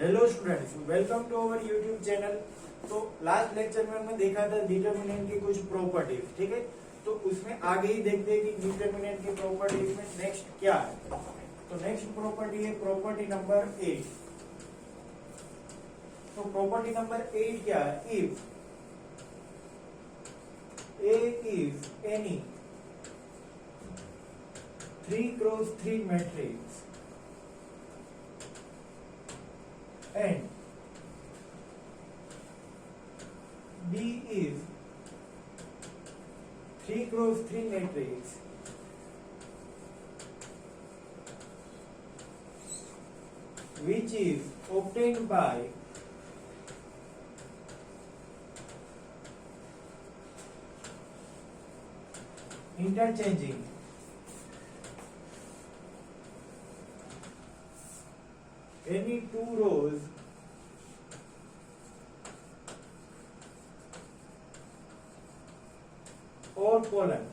Hello students, welcome to our YouTube channel. तो last lecture में हमने देखा था डिटर्मिनेंट की कुछ प्रॉपर्टीज, ठीक है। तो उसमें आगे ही देखते हैं कि डिटर्मिनेंट की प्रॉपर्टीज में नेक्स्ट क्या है। तो नेक्स्ट प्रॉपर्टी है प्रॉपर्टी नंबर 8। तो प्रॉपर्टी नंबर 8 क्या है? If A is any 3x3 matrix and B is 3x3 matrix which is obtained by interchanging any two rows or column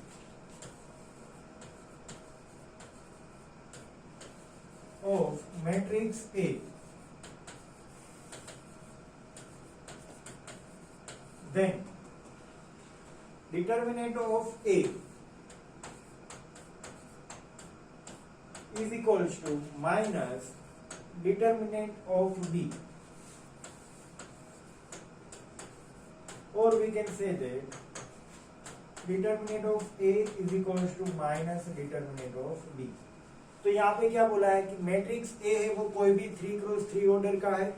of matrix A, then determinant of A is equals to minus determinant of B, or we can say that determinant of A is equals to minus determinant of B। तो यहाँ पे क्या बोला है कि matrix A है वो कोई भी 3x3 ऑर्डर का है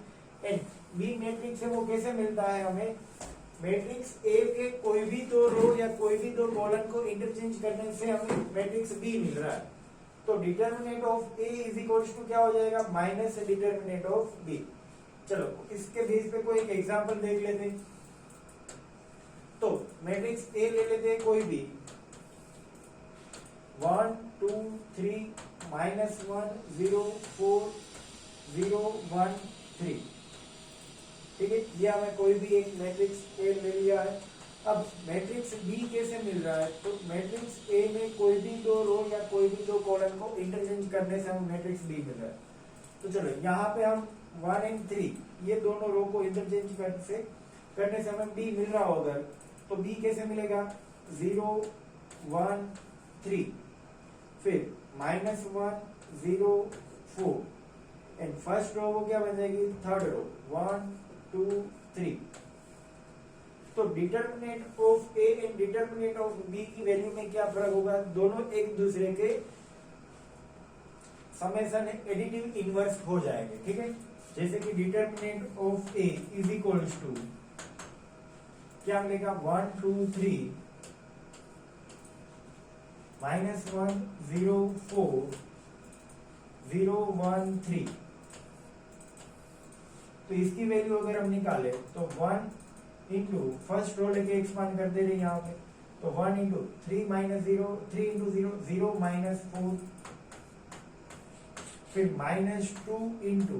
एंड बी मैट्रिक्स है वो कैसे मिलता है हमें? मैट्रिक्स ए के कोई भी दो रो या कोई भी दो कॉलम को इंटरचेंज करने से हमें मैट्रिक्स बी मिल रहा है। तो determinant of A is equals to क्या हो जाएगा? Minus determinant of B. चलो इसके बेस पे कोई एक एग्जांपल देख लेते हैं। तो मैट्रिक्स ए ले लेते हैं कोई भी 1 2 3 -1 0 4 0 1 3, ठीक है। ये हमें कोई भी एक मैट्रिक्स ए ले लिया है। अब मैट्रिक्स बी कैसे मिल रहा है? तो मैट्रिक्स ए में कोई भी दो रो या कोई भी दो कॉलम को इंटरचेंज करने से हमें मैट्रिक्स बी मिल रहा है। तो चलो यहाँ पे हम 1 और 3 ये दोनों रो को इंटरचेंज करने से हमें बी मिल रहा होगा। तो बी कैसे मिलेगा? 0 1 3, फिर -1 0 4 एंड फर्स्ट रो वो क्या बन जाएगी? Third row 1 2 3। तो determinant of A and determinant of B की वैल्यू में क्या फर्क होगा? दोनों एक दूसरे के समेशन एडिटिव इनवर्स हो जाएंगे, ठीक है। जैसे कि determinant of A is equals to क्या मिलेगा? 1 2 3 -1 0 4 0 1 3। तो इसकी वैल्यू अगर हम निकाले तो 1 इंटू फर्स्ट रो लेके एक्सपांड कर दे रहे यहाँ पे। तो 1 इंटू 3 -0 3 इंटू 0 0 -4, फिर -2 इंटू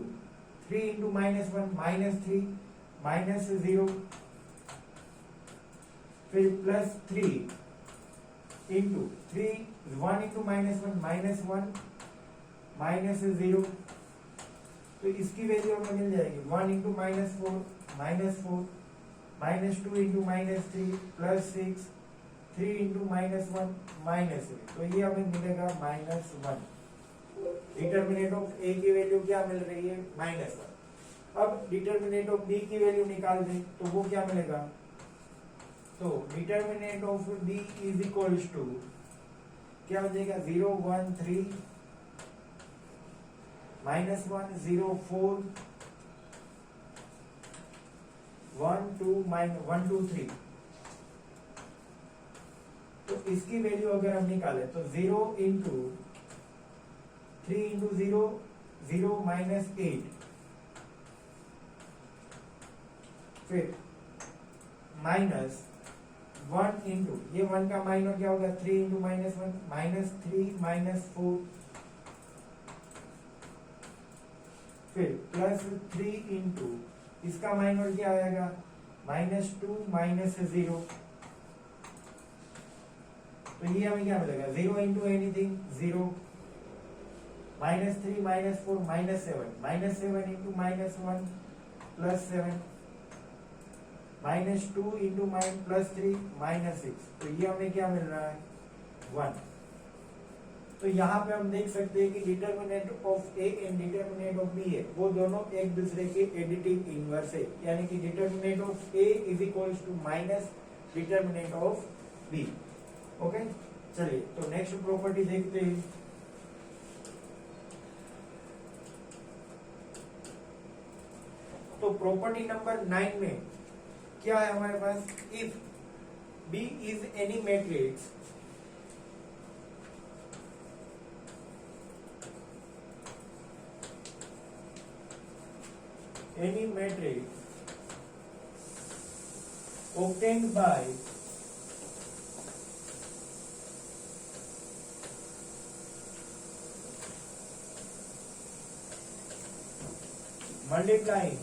3 इंटू -1 -3 -0, फिर +3 इंटू 1 इंटू -1 -1 -0। तो इसकी वैल्यू हमें मिल जाएगी 1 इंटू -4 -4 -2 इंटू -3 +6 3 इंटू -1 -3। तो ये हमें मिलेगा -1। डिटर्मिनेंट ऑफ ए की वैल्यू क्या मिल रही है? -1। अब डिटर्मिनेंट ऑफ बी की वैल्यू निकाल दें तो वो क्या मिलेगा? तो determinant of B is equals to क्या हो जाएगा? 0 1 3 -1 0 4 1 2 1 2 3। तो इसकी वैल्यू अगर हम निकाले तो 0 इंटू 3 इंटू 0 0 -8, फिर -1 इंटू ये 1 का माइनर क्या होगा? 3 इंटू -1 -3 -4, फिर +3 इंटू इसका माइनर क्या आएगा? -2 -0। तो ये हमें क्या मिलेगा? 0 इंटू एनीथिंग 0, -3 -4 -7, -7 into -1 +7, -2 into +3 -6, तो ये हमें क्या मिल रहा है 1। तो यहाँ पे हम देख सकते हैं कि determinant of A and determinant of B है, वो दोनों एक दूसरे के एडिटिव इनवर्स है, यानी कि determinant of A is equals to minus determinant of B. Okay, चलिए तो नेक्स्ट प्रॉपर्टी देखते हैं। तो प्रॉपर्टी नंबर 9 में क्या है हमारे पास, if B is any matrix obtained by multiplying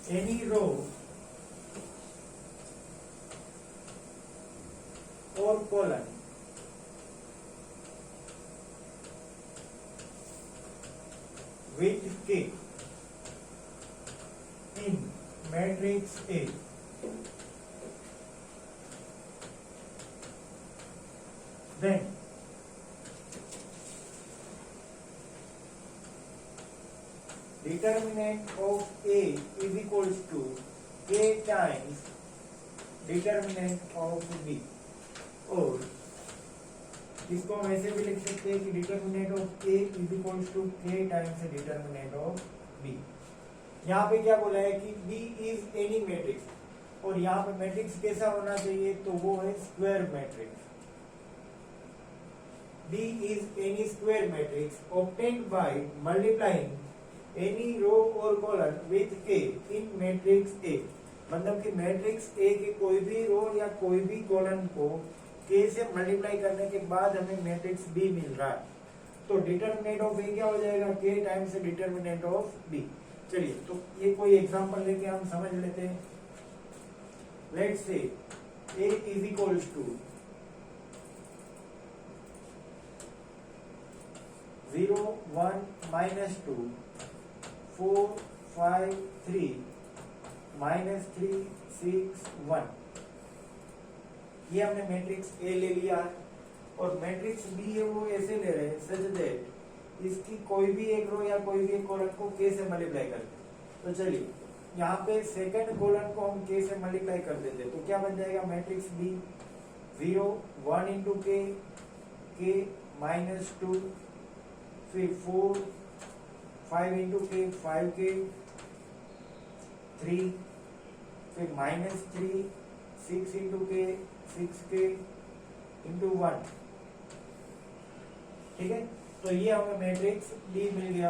any row or column with K in matrix A, then determinant of A is equals to K times determinant of B, और इसको हम ऐसे भी लिख सकते हैं कि determinant of A is equals to k times determinant of B. यहाँ पे क्या बोला है कि बी इज एनी मैट्रिक्स, और यहाँ पे मैट्रिक्स कैसा होना चाहिए, तो वो है square matrix. B is any square matrix obtained by multiplying any row और कॉलम विथ के इन मैट्रिक्स ए, मतलब कि मैट्रिक्स ए के कोई भी रो या कोई भी कॉलम को के से मल्टीप्लाई करने के बाद हमें मैट्रिक्स बी मिल रहा है। तो डिटर्मिनेंट ऑफ ए क्या हो जाएगा, के टाइम्स डिटर्मिनेंट ऑफ बी। चलिए तो ये कोई एग्जांपल लेके हम समझ लेते हैं। Let's say A is equals to 0 1 -2 4 5 3 -3 6 1, ये हमने मैट्रिक्स ए ले लिया है, और मैट्रिक्स बी है वो ऐसे ले रहे हैं सच दैट इसकी कोई भी एक रो या कोई भी एक कॉलम को के से मल्टीप्लाई करते हैं। तो चलिए यहाँ पे सेकंड कॉलम को हम के से मल्टीप्लाई कर देते हैं, तो क्या बन जाएगा मैट्रिक्स बी 0 1 इंटू के -2, फिर 4 5 इंटू के 5 के 3, फिर -3 6 इंटू के 6 के इंटू 1, ठीक है। तो ये हमें मैट्रिक्स बी मिल गया।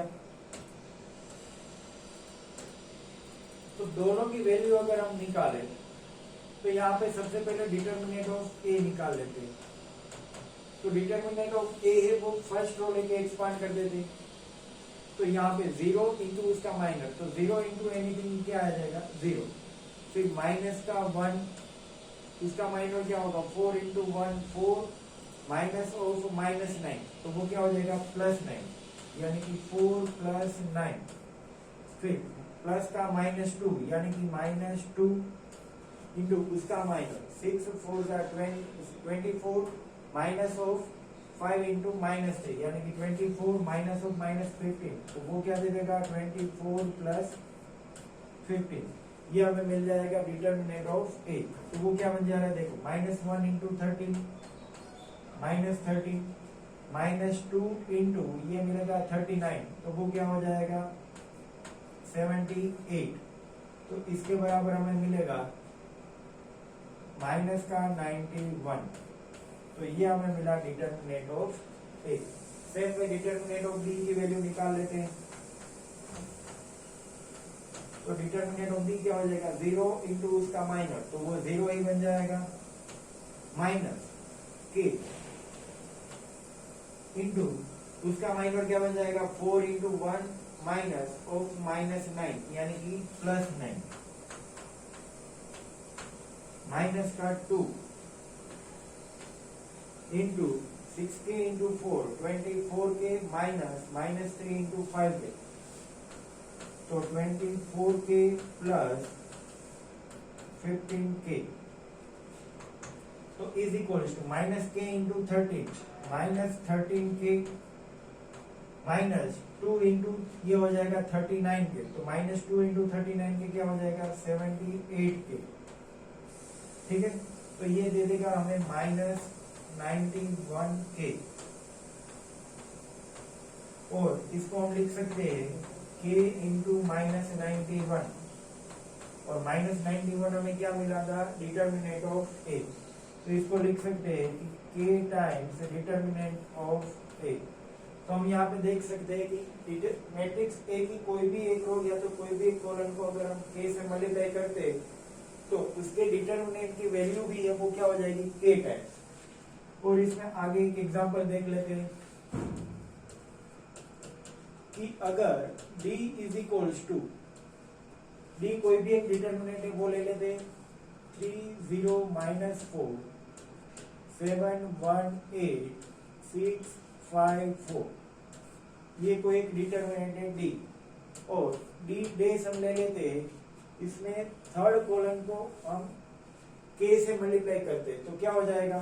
तो दोनों की वैल्यू अगर हम निकालें तो यहाँ पे सबसे पहले डिटर्मिनेंट ऑफ ए निकाल लेते हैं। तो डिटर्मिनेंट ऑफ ए है वो फर्स्ट रो लेके एक्सपांड कर देते हैं। तो यहाँ पे 0 इंटू उसका माइनस, तो 0 इंटू एनीथिंग क्या आ जाएगा 0, फिर माइनस का 1, इसका माइनस क्या होगा 4 इंटू 1 4 माइनस ऑफ -9, तो वो क्या हो जाएगा +9, यानी कि 4 + 9, फिर प्लस का -2 यानी कि -2 इंटू उसका माइनस 6 4 24 माइनस ऑफ 5 इंटू -3 यानी कि 24 माइनस ऑफ -15, तो वो क्या दे देगा 24 + 15, ये हमें मिल जाएगा डिटर्मिनेंट ऑफ ए। तो वो क्या बन जा रहा है देखो -1 इंटू 13 -13 -2 इंटू ये मिलेगा 39, तो वो क्या हो जाएगा 78, तो इसके बराबर हमें मिलेगा माइनस का 91, तो ये हमें मिला डिटर्मिनेंट ऑफ ए। सेम में डिटर्मिनेंट ऑफ बी की वैल्यू निकाल लेते हैं। तो डिटर्मिनेंट ऑफ बी क्या हो जाएगा 0 इंटू उसका माइनस, तो वो 0 ही बन जाएगा, माइनस के इंटू उसका माइनस क्या बन जाएगा 4 इंटू 1 माइनस ऑफ -9 यानी कि +9, माइनस का 2 into 6k into 4 24k minus 3 into 5k, तो 24k प्लस 15k, तो is equal to minus k into 13 minus 13k minus 2 into ये हो जाएगा 39k, तो माइनस 2 इंटू 39k क्या हो जाएगा 78k। ठीक है, तो ये दे देगा हमें माइनस 91k, और इसको हम लिख सकते हैं k इंटू माइनस 91, और माइनस 91 हमें क्या मिला था डिटर्मिनेंट ऑफ a, तो इसको लिख सकते हैं कि k times determinant of a। तो हम यहाँ पे देख सकते हैं कि मैट्रिक्स A की कोई भी एक रो या तो कोई भी एक कॉलम को अगर हम k से मल्टीप्लाई करते हैं तो उसके डिटर्मिनेंट की वैल्यू भी है वो क्या हो जाएगी k टाइम्स। और इसमें आगे एक एग्जांपल देख लेते हैं कि अगर d is equals to d कोई भी एक डिटर्मिनेंट है वो ले लेते हैं 3 0 माइनस 4 7 1 8 6 5 4, ये कोई एक डिटर्मिनेंट है d, और d डेश हम ले लेते हैं, इसमें थर्ड कॉलम को हम k से मल्टीप्लाई करते हैं तो क्या हो जाएगा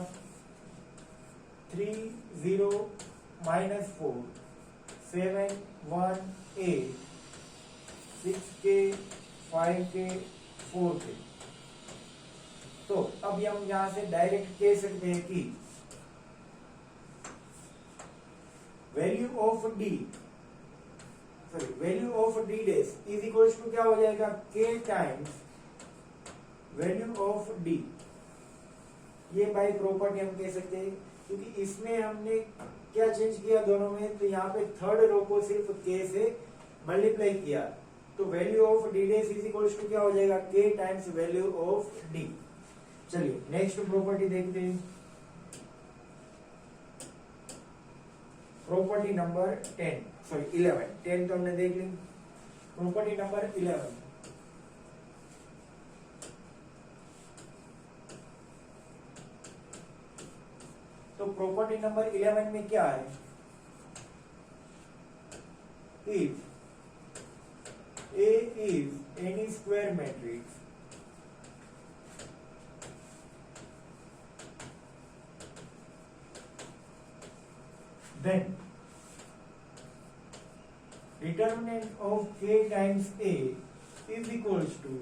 3 0 माइनस 4 7 1 8 6k 5k 4k। तो अब हम यहां से डायरेक्ट कह सकते हैं कि value of d dash is equal to क्या हो जाएगा k times value of d। ये बाय प्रॉपर्टी हम कह सकते हैं, क्योंकि इसमें हमने क्या चेंज किया दोनों में, तो यहाँ पे थर्ड रो को सिर्फ k से मल्टीप्लाई किया, तो value of d dash is equal to क्या हो जाएगा k times value of d। चलिए नेक्स्ट प्रॉपर्टी देखते हैं, प्रॉपर्टी नंबर 11 तो हमने देख ली। प्रॉपर्टी नंबर 11, तो प्रॉपर्टी नंबर 11 में क्या है, if A is any square matrix then determinant of k times A is equals to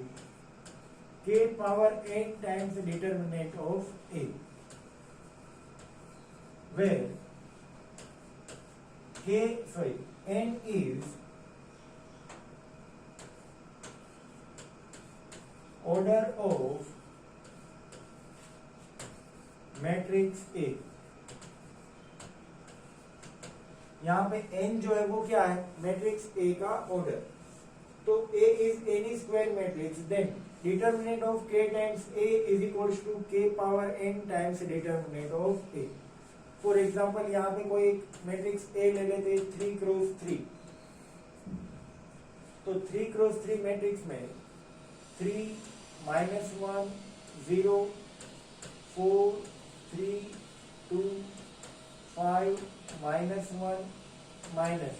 k power n times determinant of A, where n is order of matrix A। यहाँ पे n जो है वो क्या है मैट्रिक्स A का order, तो A is any square matrix then determinant of k times A is equals to k power n times determinant of A। For example यहाँ पे कोई मैट्रिक्स A ले लेते 3 क्रॉस 3, तो 3 क्रॉस 3 मैट्रिक्स में 3 minus 1 0 4 3 2 5 minus 1 minus,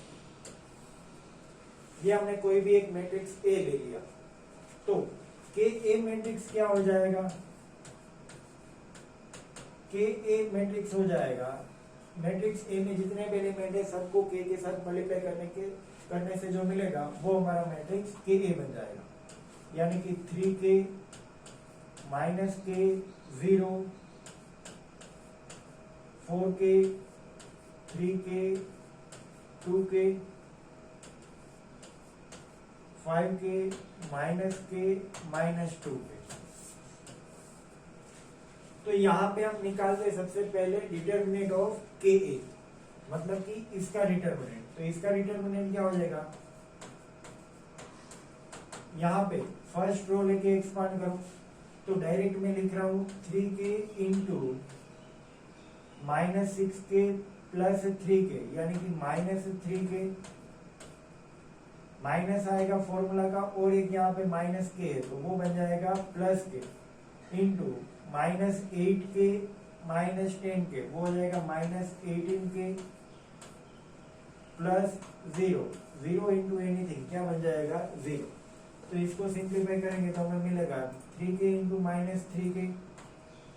ये हमने कोई भी एक मैट्रिक्स A ले लिया, तो के ए मैट्रिक्स क्या हो जाएगा, के ए मैट्रिक्स हो जाएगा मैट्रिक्स ए में जितने भी एलिमेंट है सबको के साथ मल्टीप्लाई करने से जो मिलेगा वो हमारा मैट्रिक्स के ए बन जाएगा, यानी कि 3k minus k 0 4k 3k 2k 5k minus k minus 2k। तो यहाँ पे हम निकालते हैं सबसे पहले डिटर्मिनेंट ऑफ के ए, मतलब कि इसका डिटर्मिनेंट, तो इसका डिटर्मिनेंट क्या हो जाएगा, यहाँ पे फर्स्ट रो लेके एक्सपांड करो, तो डायरेक्ट में लिख रहा हूं 3k into minus 6k plus 3k, यानी कि माइनस 3k, माइनस आएगा फॉर्मूला का, और एक यहाँ पे माइनस k है तो वो बन जाएगा plus k, into minus 8k minus 10k, वो हो जाएगा minus 18k plus 0, 0 into anything क्या बन जाएगा 0। तो इसको सिंप्लीफाई करेंगे तो हमें मिलेगा 3k into minus 3k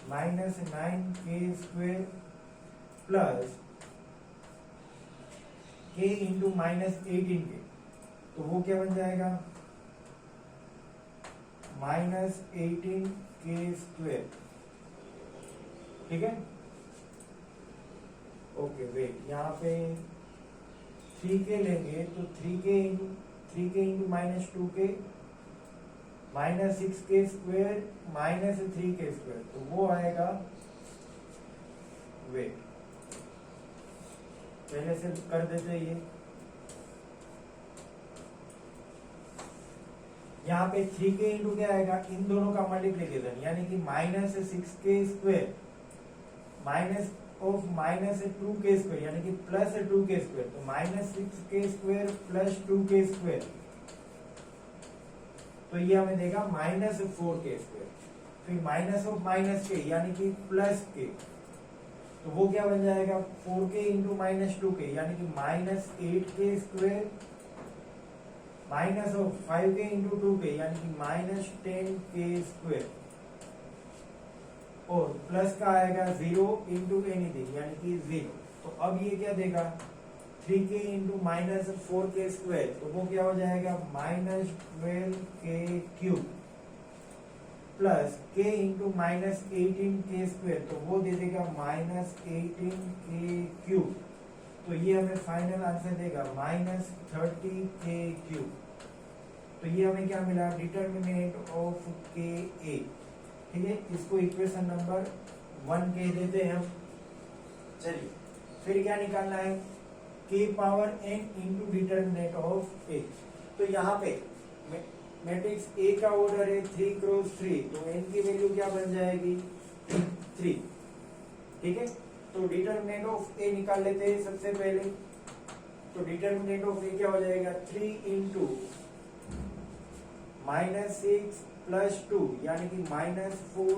minus 9k square plus k into minus 18k, तो वो क्या बन जाएगा माइनस 18k स्क्वेयर। ठीक है, ओके वेट, यहाँ पे 3k लेंगे तो 3k into minus 2k minus 6k square minus 3k square, तो वो आएगा वेट, पहले से कर देते ये। यहाँ पे 3k इंटू क्या आएगा, इन दोनों का मल्टीप्लीकेशन, यानी कि minus 6k square minus of minus 2k square यानी कि प्लस 2k स्क्वेयर, तो minus 6k square plus 2k square, तो ये हमें देगा माइनस 4k स्क्वेयर। फिर माइनस ऑफ माइनस के यानी कि प्लस के, तो वो क्या बन जाएगा 4k इंटू माइनस 2k यानी कि minus 8k square minus of 5k into 2k यानी कि माइनस 10k स्क्वेयर, और प्लस का आएगा 0 इंटू एनीथिंग यानी कि 0। तो अब ये क्या देगा 3k into minus 4k square, तो वो क्या हो जाएगा minus 12k cube plus k into minus 18k square, तो वो दे देगा माइनस 18k क्यूब। तो ये हमें फाइनल आंसर देगा माइनस 30k क्यूब। तो ये हमें क्या मिला, डिटर्मिनेंट ऑफ के ए। ठीक है, इसको इक्वेशन नंबर 1 कह देते हैं हम। चलिए फिर क्या निकालना है, k power n into determinant of A. तो यहाँ पे मैट्रिक्स A का ऑर्डर है 3 क्रॉस 3, तो n की वैल्यू क्या बन जाएगी 3। ठीक है, तो डिटर्मिनेंट ऑफ A निकाल लेते हैं सबसे पहले। तो डिटर्मिनेंट ऑफ A क्या हो जाएगा 3 इंटू माइनस 6 प्लस 2 यानी कि माइनस 4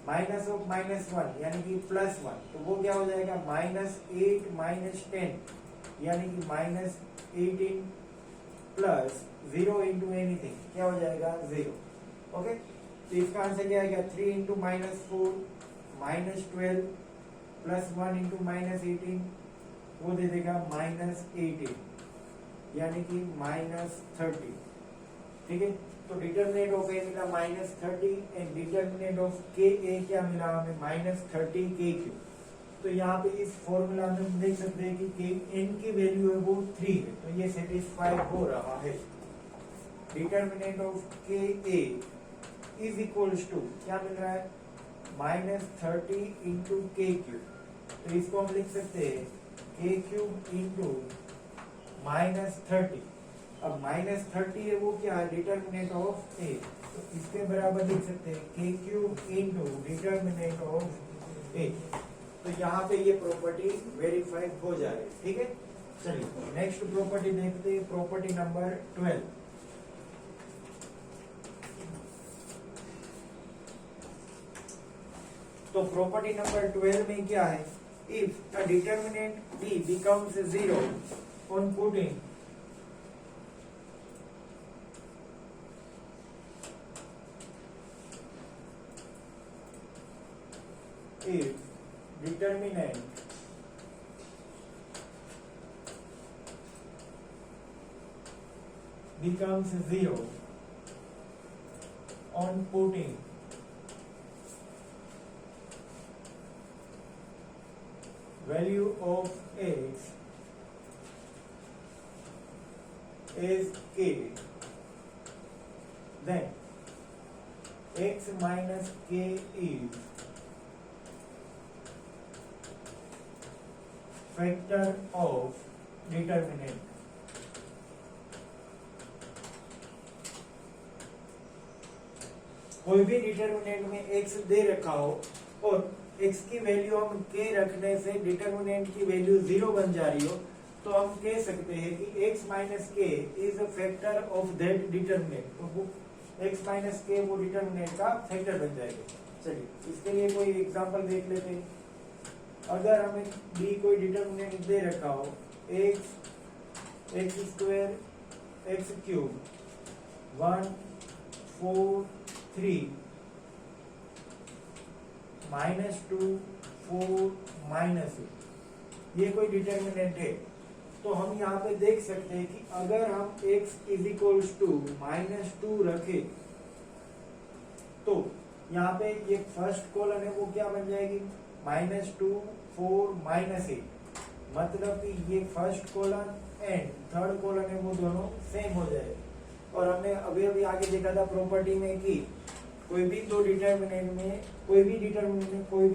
माइनस ऑफ माइनस 1 यानी कि प्लस 1, तो वो क्या हो जाएगा माइनस 8 माइनस 10 यानी कि माइनस 18 प्लस 0 इंटू एनीथिंग क्या हो जाएगा 0। ओके, तो इसका आंसर क्या आएगा 3 into minus 4 minus 12 plus 1 into minus 18, वो दे देगा माइनस 18 यानी कि माइनस 30। ठीक है, तो डिटर्मिनेंट ऑफ ए मिला माइनस 30 एंड डिटर्मिनेंट ऑफ के ए क्या मिला हमें माइनस 30 के क्यू। तो यहाँ पे इस फॉर्मूला में हम देख सकते हैं कि एन की वैल्यू है वो 3 है, तो ये सेटिस्फाई हो रहा है। डिटर्मिनेंट ऑफ के ए इज इक्वल्स टू क्या मिल रहा है माइनस 30 इंटू के क्यूब। तो इसको हम लिख सकते हैं के क्यूब इंटू माइनस 30। अब माइनस 30 है वो क्या है डिटर्मिनेंट ऑफ ए, तो इसके बराबर लिख सकते हैं के cube into determinant of A. तो यहाँ पे ये प्रॉपर्टी वेरीफाई हो जाए। ठीक है, चलिए नेक्स्ट प्रॉपर्टी देखते हैं, प्रॉपर्टी नंबर 12। तो प्रॉपर्टी नंबर 12 में क्या है, if a determinant d becomes 0 on putting if determinant becomes 0 on putting value of x is k, then x minus k is factor of determinant। कोई भी determinant में x दे रखा हो और x की वैल्यू हम k रखने से डिटर्मिनेंट की वैल्यू 0 बन जा रही हो, तो हम कह सकते हैं कि x माइनस के is a factor of that determinant. तो x माइनस के वो डिटर्मिनेंट का फैक्टर बन जाएगा। चलिए इसके लिए कोई एग्जांपल देख लेते हैं। अगर हमें डी कोई डिटर्मिनेंट दे रखा हो एक्स स्क्वायर एक्स क्यूब 1 4 3 -2 4 -8 ये कोई डिटर्मिनेंट है, तो हम यहाँ पे देख सकते हैं कि अगर हम x इज इक्वल्स टू -2 रखें तो यहाँ पे ये फर्स्ट कॉलम है वो क्या बन जाएगी -2 4 -8, मतलब कि ये first column and third column है वो दोनों सेम हो जाए। और हमने अभी आगे देखा था प्रॉपर्टी में कि कोई भी दो डिटर्मिनेंट में कोई भी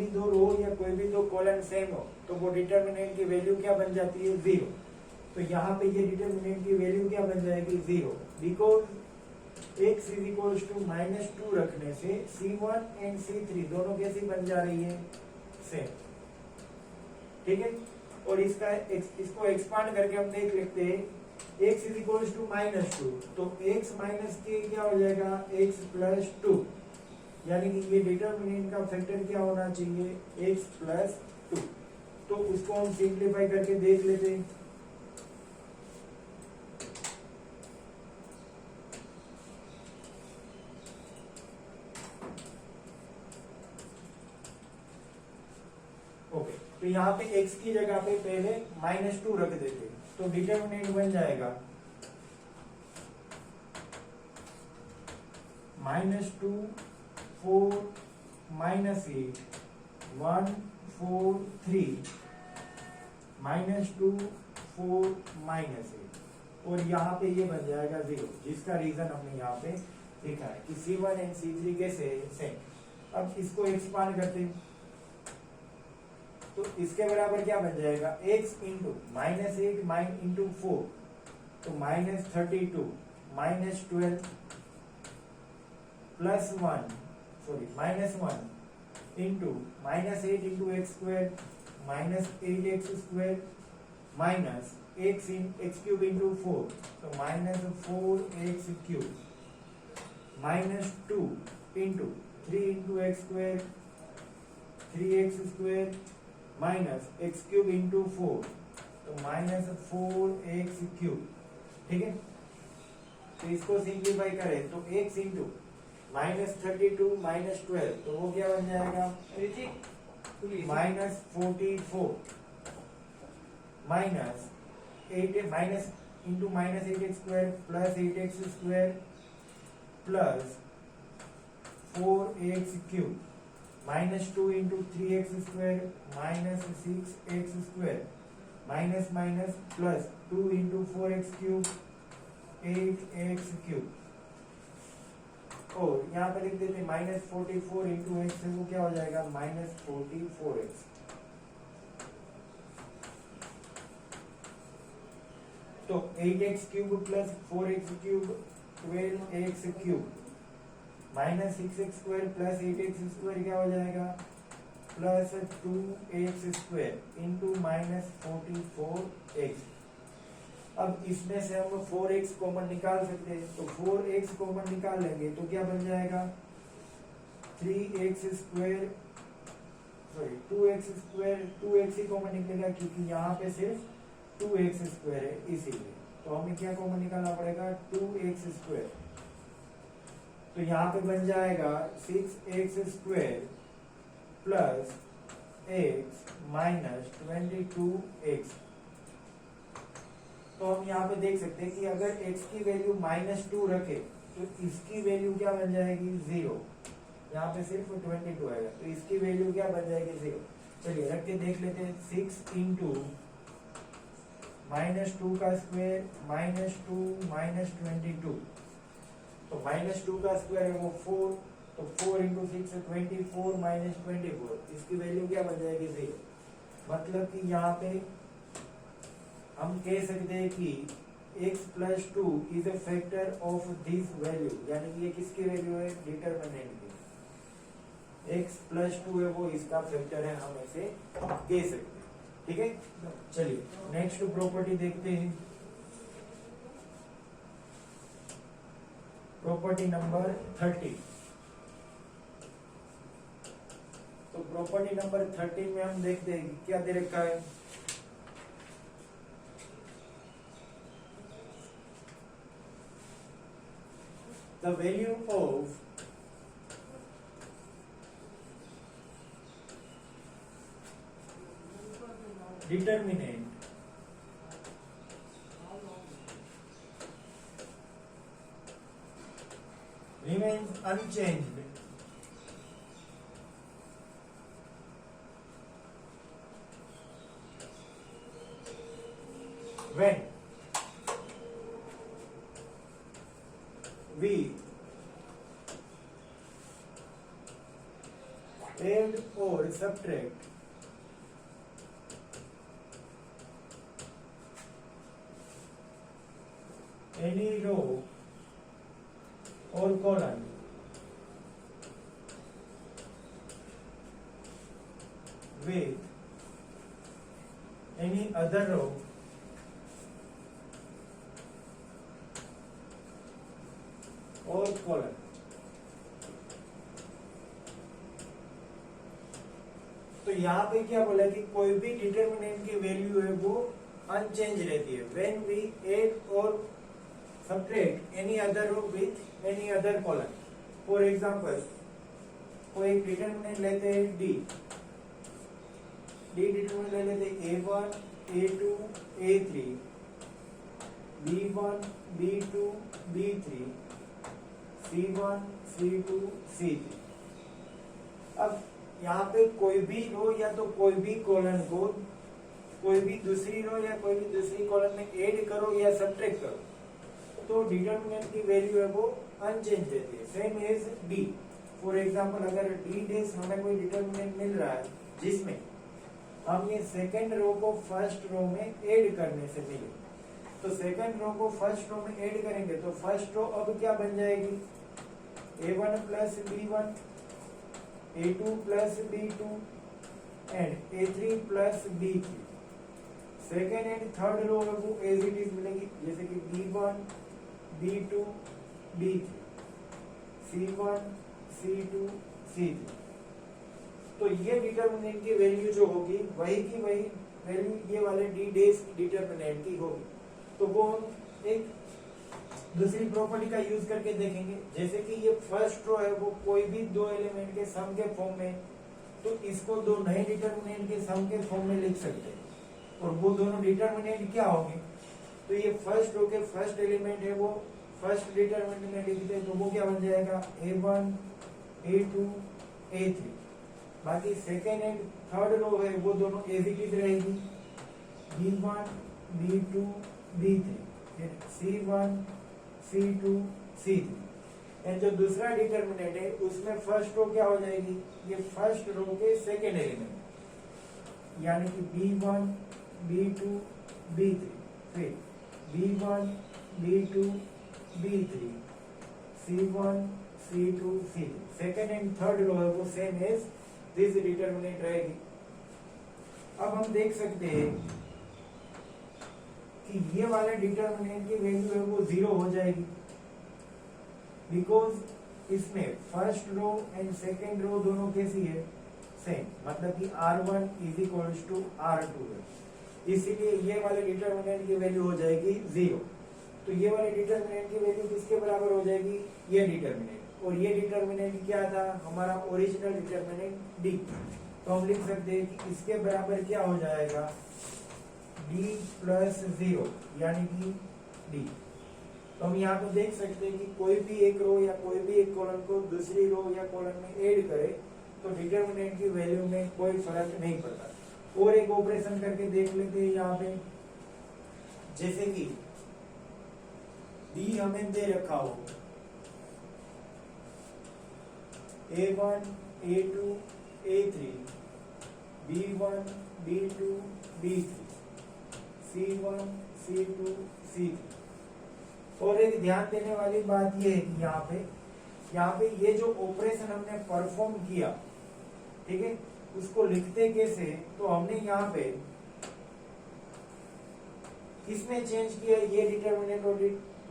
दो रो या कोई भी दो कॉलम सेम हो तो वो डिटर्मिनेंट की वैल्यू क्या बन जाती है 0। तो यहाँ पे ये डिटर्मिनेंट की वैल्यू क्या बन जाएगी 0, because x is equal to -2 रखने से C1 एंड C3 दोनों कैसी बन जा रही है सेम। ठीक है, और इसको एक्सपांड करके हम देख लेते हैं x इज इक्वल टू -2 तो x माइनस के क्या हो जाएगा x प्लस 2, यानी कि ये डिटर्मिनेंट का फैक्टर क्या होना चाहिए x प्लस 2। तो उसको हम सिंप्लीफाई करके देख लेते हैं। ओके, तो यहाँ पे x की जगह पे पहले -2 रख देते, तो डिटर्मिनेंट बन जाएगा -2 4 -8 1 4 3 -2 4 -8, और यहाँ पे ये बन जाएगा 0, जिसका रीजन हमने यहाँ पे देखा है कि C1 एंड C3 कैसे सेम। अब इसको एक्सपांड करते हैं तो इसके बराबर क्या बन जाएगा x इंटू -8 इंटू 4 तो -32 -12 plus 1 into -8 into x square -8x square minus x cube into 4 तो -4x cube -2 into 3 into x square 3x square minus x cube into 4 तो -4x क्यूब। ठीक है, तो इसको सिंप्लीफाई करें तो x इंटू -32 -12 तो वो क्या बन जाएगा -44 minus 8 minus into -8x square plus 8x square plus 4x cube -2 into 3x square -6x square minus minus plus 2 into 4x cube 8x cube, और यहाँ पे लिख देते -44 इंटू एक्स से वो क्या हो जाएगा -44x। तो 8x cube plus 4x cube 12x cube -6x square plus 8x square क्या हो जाएगा plus 2x square into -44x। अब इसमें से हम 4x कॉमन निकाल सकते हैं, तो 4x कॉमन निकाल लेंगे तो क्या बन जाएगा 3x square 2x square 2x ही कॉमन निकलेगा क्योंकि यहाँ पे सिर्फ 2x स्क्वायर है, इसीलिए तो हमें क्या कॉमन निकालना पड़ेगा 2x स्क्वायर। तो यहाँ पे बन जाएगा 6x square plus x minus 22x। तो हम यहाँ पे देख सकते हैं कि अगर x की वैल्यू -2 रखे तो इसकी वैल्यू क्या बन जाएगी 0, यहाँ पे सिर्फ 22 आएगा तो इसकी वैल्यू क्या बन जाएगी 0। चलिए रख के देख लेते हैं 6 इंटू -2 का स्क्वायर -2 -22 तो -2 का स्क्वायर है वो 4, तो 4 इंटू 6 24 -24 इसकी वैल्यू क्या बन जाएगी 0। मतलब कि यहाँ पे हम कह सकते हैं कि x plus 2 is a factor of this value, यानी कि ये किसकी वैल्यू है डिटर्मिनेंट की, x प्लस 2 है वो इसका फैक्टर है, हम ऐसे कह सकते हैं। ठीक है, चलिए नेक्स्ट प्रॉपर्टी देखते हैं। Property number 30। तो प्रॉपर्टी नंबर 13 में हम देखते हैं कि क्या दे रखा है। The value of determinant remains unchanged when we add or subtract any row or column with any other row or column। तो यहाँ पे क्या बोला कि कोई भी डिटर्मिनेंट की वैल्यू है वो अनचेंज रहती है व्हेन वी एड और subtract any other row with any other column। For example, कोई एक डिटर्मिनेंट लेते हैं D डिटर्मिनेंट ले लेते हैं A1, A2, A3, B1, B2, B3, C1, C2, C3। अब यहाँ पे कोई भी रो या तो कोई भी कॉलम को कोई भी दूसरी रो या कोई भी दूसरी कॉलम में ऐड करो या सब्ट्रैक्ट करो तो डिटर्मिनेंट की वैल्यू है वो अनचेंज रहती है, same as D. For example अगर डी डेज हमें कोई डिटर्मिनेंट मिल रहा है जिसमें हम ये सेकंड रो को फर्स्ट रो में ऐड करने से मिले, तो सेकंड रो को फर्स्ट रो में ऐड करेंगे तो फर्स्ट रो अब क्या बन जाएगी A1 plus B1, A2 plus B2 and A3 plus B3। Second and third row है वो एज इट इज मिलेगी, जैसे कि B1, B2, B3, C1, C2, C3। तो ये डिटर्मिनेंट की वैल्यू जो होगी वही की वही वैल्यू ये वाले डी डेज डिटर्मिनेंट की होगी। तो वो हम एक दूसरी प्रॉपर्टी का यूज करके देखेंगे, जैसे कि ये फर्स्ट रो है वो कोई भी दो एलिमेंट के सम के फॉर्म में, तो इसको दो नए डिटर्मिनेंट के सम के फॉर्म में लिख सकते हैं और वो दोनों डिटर्मिनेंट क्या होंगे। तो ये फर्स्ट रो के फर्स्ट एलिमेंट है वो फर्स्ट डिटर्मिनेंट में लिखते हैं तो वो क्या बन जाएगा A1, A2, A3। बाकी सेकेंड एंड थर्ड रो है वो दोनों एज इट इज रहेगी B1, B2, B3, C1, C2, C3। And जो दूसरा डिटर्मिनेंट है उसमें फर्स्ट रो क्या हो जाएगी ये फर्स्ट रो के सेकेंड एलिमेंट यानी कि B1, B2, B3, फिर B1, B2, B3, C1, C2, C3। Second and third row है वो सेम एज दिस डिटर्मिनेंट रहेगी। अब हम देख सकते हैं कि ये वाले डिटर्मिनेंट की वैल्यू है वो 0 हो जाएगी बिकॉज इसमें first row and second row दोनों कैसी है सेम, मतलब कि R1 is equals to R2 है, इसीलिए ये वाले डिटर्मिनेंट की वैल्यू हो जाएगी 0। तो ये वाले डिटर्मिनेंट की वैल्यू किसके बराबर हो जाएगी ये डिटर्मिनेंट, और ये डिटर्मिनेंट क्या था हमारा ओरिजिनल डिटर्मिनेंट D। तो हम लिख सकते हैं कि इसके बराबर क्या हो जाएगा D प्लस 0 यानी कि D। तो हम यहाँ पे देख सकते हैं कि कोई भी एक रो या कोई भी एक कॉलम को दूसरी रो या कॉलम में ऐड करे तो डिटर्मिनेंट की वैल्यू में कोई फर्क नहीं पड़ता। और एक ऑपरेशन करके देख लेते हैं यहाँ पे, जैसे कि D हमें दे रखा हो A1, A2, A3, B1, B2, B3, C1, C2, C3। और एक ध्यान देने वाली बात यह है कि यहाँ पे ये जो ऑपरेशन हमने परफॉर्म किया, ठीक है, उसको लिखते कैसे, तो हमने यहाँ पे किसमें चेंज किया ये डिटर्मिनेंट और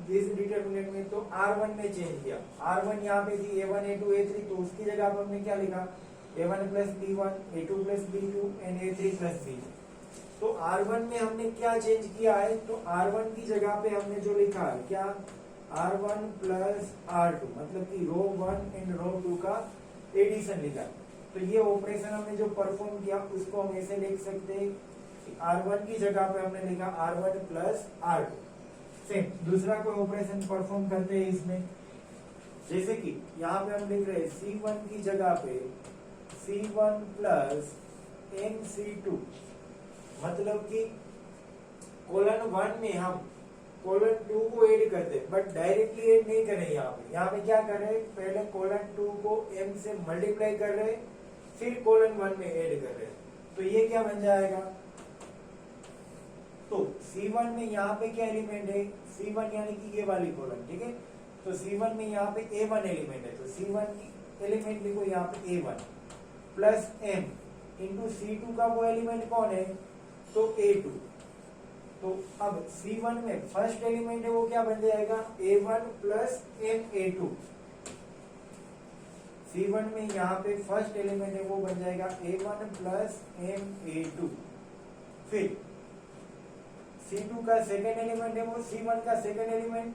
दिस डिटर्मिनेंट में, तो R1 में चेंज किया। R1 यहाँ पे थी A1, A2, A3, तो उसकी जगह पर हमने क्या लिखा a1 plus b1, a2 plus b2 and a3 plus b2। तो r1 में हमने क्या चेंज किया है, तो r1 की जगह पे हमने जो लिखा है क्या, r1 प्लस r2, मतलब कि रो 1 एंड रो 2 का एडिशन लिखा। तो ये ऑपरेशन हमने जो परफॉर्म किया उसको हम ऐसे लिख सकते हैं कि r1 की जगह पे हमने लिखा r1 प्लस r2। सेम दूसरा कोई ऑपरेशन परफॉर्म करते हैं इसमें, जैसे कि यहाँ पे हम लिख रहे हैं C1 की जगह पे C1 प्लस MC2, मतलब कि कॉलन 1 में हम कॉलन 2 को ऐड करते हैं, बट डायरेक्टली ऐड नहीं कर रहे। यहाँ पे क्या कर रहे हैं, पहले कॉलन 2 को m से मल्टीप्लाई कर रहे हैं, फिर कॉलन 1 में ऐड कर रहे हैं। तो ये क्या बन जाएगा, तो C1 में यहाँ पे क्या एलिमेंट है, C1 यानी कि ये वाली कॉलम, ठीक है। तो C1 में यहाँ पे A1 एलिमेंट है, तो C1 की एलिमेंट लिखो यहाँ पे A1 plus M into C2 का वो एलिमेंट कौन है, तो A2। तो अब C1 में फर्स्ट एलिमेंट है वो क्या बन जाएगा, A1 प्लस MA2। C1 में यहाँ पे फर्स्ट एलिमेंट है वो बन जाएगा A1 प्लस MA2। फिर C2 का सेकेंड एलिमेंट है वो C1 का सेकेंड एलिमेंट,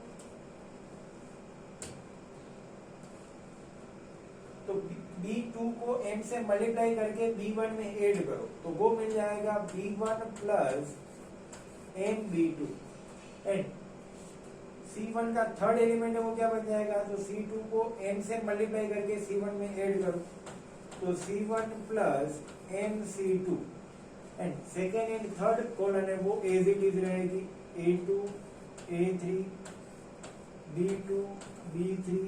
तो B2 को M से मल्टीप्लाई करके B1 में ऐड करो, तो वो मिल जाएगा B1 plus MB2। And C1 का थर्ड एलिमेंट है वो क्या बन जाएगा, तो C2 को M से मल्टीप्लाई करके C1 में ऐड करो, तो C1 plus MC2। And second and third colon है वो एज इट इज रहेगी, A2 A3 B2 B3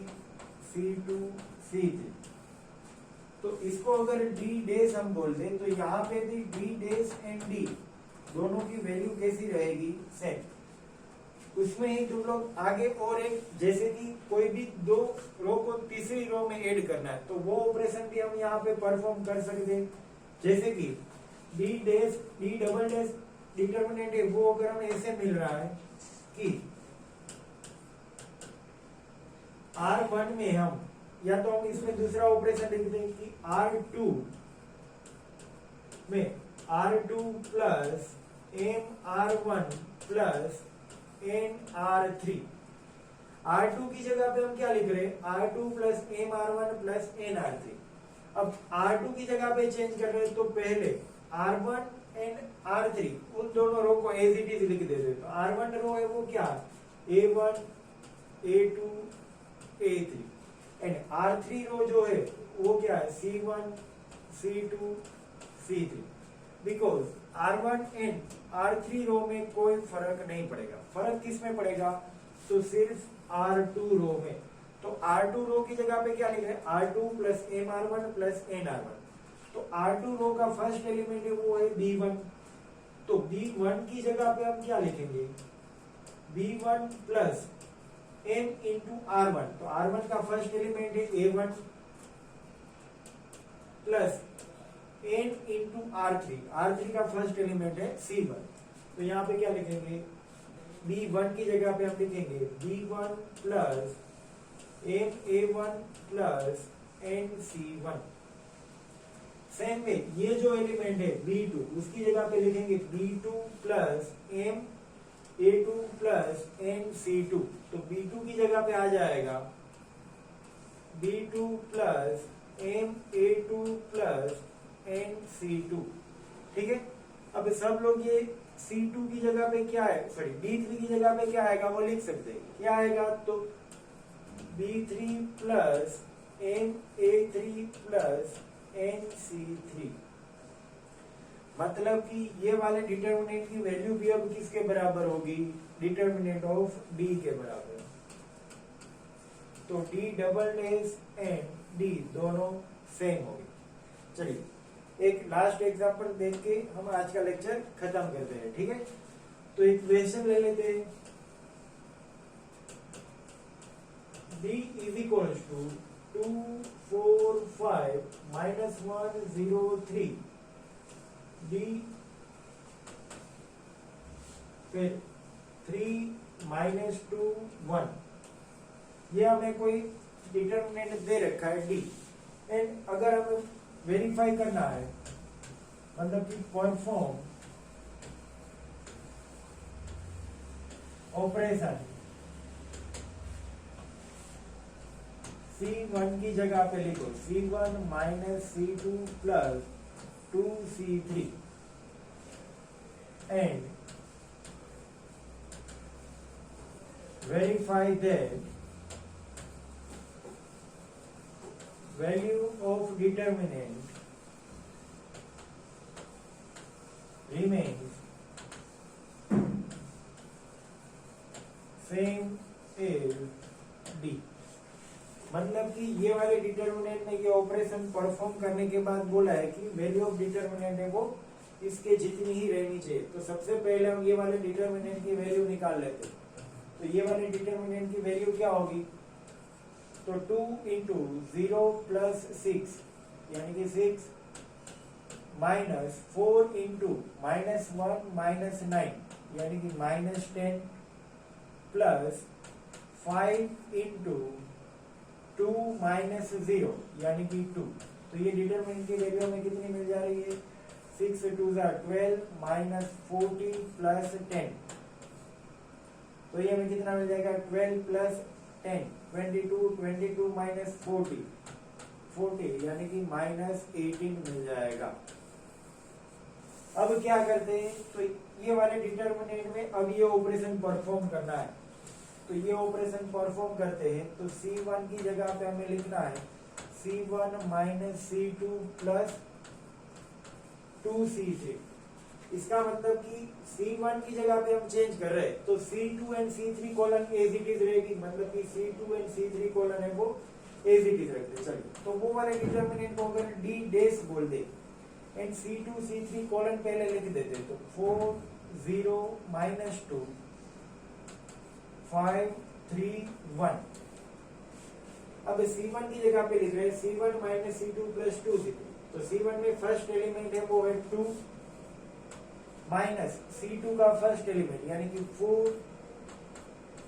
C2 C3। तो इसको अगर D डैश हम बोल दें तो यहाँ पे भी D डैश एंड D दोनों की वैल्यू कैसी रहेगी, सेम। उसमें ही तुम लोग आगे और एक, जैसे कि कोई भी दो रो को तीसरी रो में ऐड करना है, तो वो ऑपरेशन भी हम यहाँ पे परफॉर्म कर सकते हैं। जैसे कि D dash D double dash determinant है वो अगर हमें ऐसे मिल रहा है कि R1 में हम, या तो हम इसमें दूसरा ऑपरेशन लिख दें कि R2 में R2 plus MR1 plus NR3। R2 की जगह पे हम क्या लिख रहे हैं, R2 plus MR1 plus NR3। अब R2 की जगह पे चेंज कर रहे हैं, तो पहले R1 एंड R3 उन दोनों रो को एज इट इज लिख देते। तो R1 रो है वो क्या, A1 A2 A3 and R3 रो जो है वो क्या है, C1 C2 C3। Because R1 and R3 रो में कोई फर्क नहीं पड़ेगा। फर्क किस में पड़ेगा, तो सिर्फ R2 रो में। तो R2 रो की जगह पे क्या लिख रहे हैं, R2 plus MR1 plus NR1। तो R2 रो का फर्स्ट एलिमेंट है वो है B1, तो B1 की जगह पे हम क्या लिखेंगे, B1 plus M into R1। तो R1 का फर्स्ट एलिमेंट है A1 plus N into R3। R3 का फर्स्ट एलिमेंट है C1। तो यहाँ पे क्या लिखेंगे, B1 की जगह पे हम लिखेंगे B1 plus MA1 plus NC1। Same में ये जो एलिमेंट है B2 उसकी जगह पे लिखेंगे B2 plus MA2 plus NC2। तो B2 की जगह पे आ जाएगा B2 plus MA2 plus NC2। ठीक है। अब सब लोग ये C2 की जगह पे क्या है, सॉरी B3 की जगह पे क्या आएगा वो लिख सकते हैं। क्या आएगा, तो B3 plus MA3 plus NC3। मतलब कि ये वाले डिटर्मिनेंट की वैल्यू भी अब किसके बराबर होगी, डिटर्मिनेंट ऑफ D के बराबर। तो D double dash and D दोनों सेम होगी। चलिए एक लास्ट एग्जांपल देख के हम आज का लेक्चर खत्म करते हैं। ठीक है, तो एक क्वेश्चन ले लेते हैं। D is equal to 2 4 5 minus 1 0 3 D फिर 3 माइनस 2 1। ये हमें कोई डिटर्मिनेंट दे रखा है D। एंड अगर हम वेरीफाई करना है, मतलब कि परफॉर्म ऑपरेशन C1 की जगह पे लिखो C1 minus C2 plus 2C3 and verify that value of determinant remains same as D। मतलब कि ये वाले डिटर्मिनेंट ने ये ऑपरेशन परफॉर्म करने के बाद बोला है कि वैल्यू ऑफ डिटर्मिनेंट है वो इसके जितनी ही रहनी चाहिए। तो सबसे पहले हम ये वाले डिटर्मिनेंट की वैल्यू निकाल लेते हैं। तो ये वाले डिटर्मिनेंट की वैल्यू क्या होगी, तो 2 इंटू 0 प्लस 6 यानी कि 6 माइनस 4 इंटू माइनस 1 माइनस 9 यानी कि माइनस 10 प्लस 5 इंटू 2 माइनस 0 यानी कि 2। तो ये डिटर्मिनेंट की वैल्यू हमें कितनी मिल जा रही है, 6 2 12 माइनस 40 प्लस 10। तो ये हमें कितना मिल जाएगा, 12 प्लस 10 22 माइनस 40 यानी कि माइनस 18 मिल जाएगा। अब क्या करते हैं, तो ये वाले डिटर्मिनेंट में अब ये ऑपरेशन परफॉर्म करना है। तो ये ऑपरेशन परफॉर्म करते हैं तो C1 की जगह पे हमें लिखना है C1 minus C2 plus 2C3। इसका मतलब कि C1 की जगह पे हम चेंज कर रहे हैं तो C2 and C3 colon as it is रहेगी, मतलब कि C2 एंड C3 कॉलन है वो एज इट इज रखते। चलिए तो वो वाले डिटर्मिनेंट को अगर D डैश बोल दे एंड C2 C3 कॉलन पहले लिख देते तो 4 0 माइनस 2 5 3 1। अब C1 की जगह पे लिख रहे हैं C1 minus C2 plus 2C3। तो C1 में फर्स्ट एलिमेंट है वो है 2 माइनस C2 का फर्स्ट एलिमेंट यानी कि 4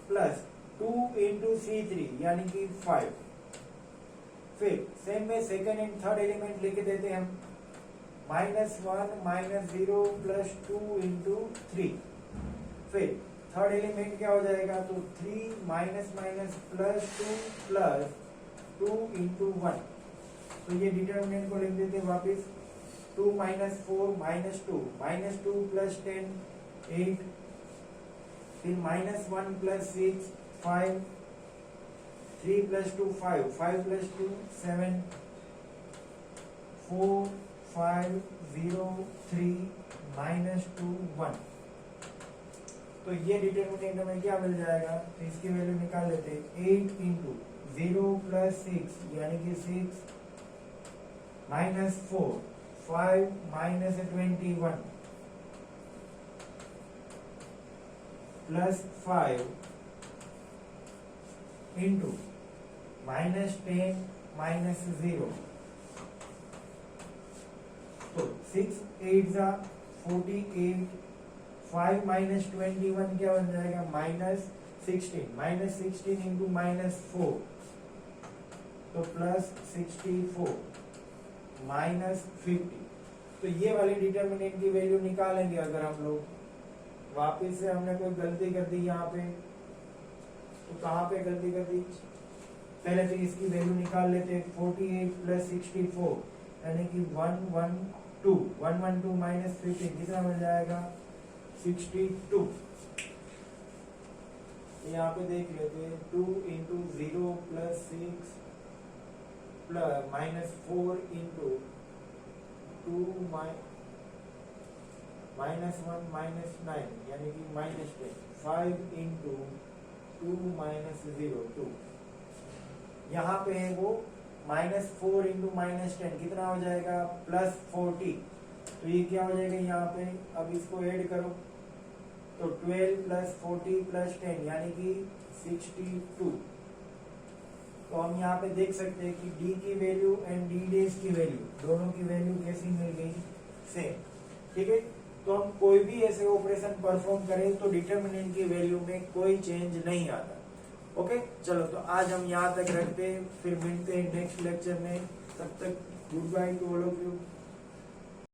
प्लस 2 इंटू C3 यानी कि 5। फिर सेम में सेकंड एंड थर्ड एलिमेंट लेके देते हैं हम माइनस 1 माइनस 0 प्लस 2 इंटू 3। फिर थर्ड एलिमेंट क्या हो जाएगा, तो 3 minus minus plus 2 plus 2 into 1। तो ये डिटर्मिनेंट को लिख देते हैं वापिस 2 माइनस 4 माइनस 2 प्लस 10 8, फिर minus 1 plus 6 5, 3 plus 2 5, 5 plus 2 7, 4 5 0 3 minus 2 1। तो ये डिटर्मिनेंट हमें क्या मिल जाएगा, तो इसकी वैल्यू निकाल लेते हैं 8 इंटू 0 प्लस 6 यानी कि 6 minus 4 5 minus 21 plus 5 into minus 10 minus 0। तो 6 8 जा 48, 5 माइनस 21 क्या बन जाएगा, माइनस 16 इंटू माइनस 4 तो प्लस 64 माइनस 50। तो ये वाली डिटर्मिनेंट की वैल्यू निकालेंगे अगर हम लोग, वापिस से हमने कोई गलती कर दी यहाँ पे, तो कहाँ पे गलती कर दी, पहले तो इसकी वैल्यू निकाल लेते हैं 48 प्लस 64 यानी कि 112 माइनस 15 कितना मिल जाएगा 62। यहाँ पे देख लेते हैं 2 into 0 plus 6 plus minus 4 into 2 minus 1 minus 9 यानी कि माइनस 10, 5 इंटू 2 माइनस 0 2। यहाँ पे है वो माइनस 4 इंटू माइनस 10 कितना हो जाएगा प्लस 40। तो ये क्या हो जाएगा यहाँ पे, अब इसको ऐड करो तो 12 प्लस 40 प्लस 10 यानी कि 62। तो हम यहाँ पे देख सकते हैं कि D की वैल्यू एंड D डैश की वैल्यू दोनों की वैल्यू कैसी मिल गई, सेम। ठीक है, तो हम कोई भी ऐसे ऑपरेशन परफॉर्म करें तो डिटर्मिनेंट की वैल्यू में कोई चेंज नहीं आता। ओके, चलो तो आज हम यहाँ तक रखते हैं, फिर मिलते हैं नेक्स्ट लेक्चर में। तब तक good by two all of you.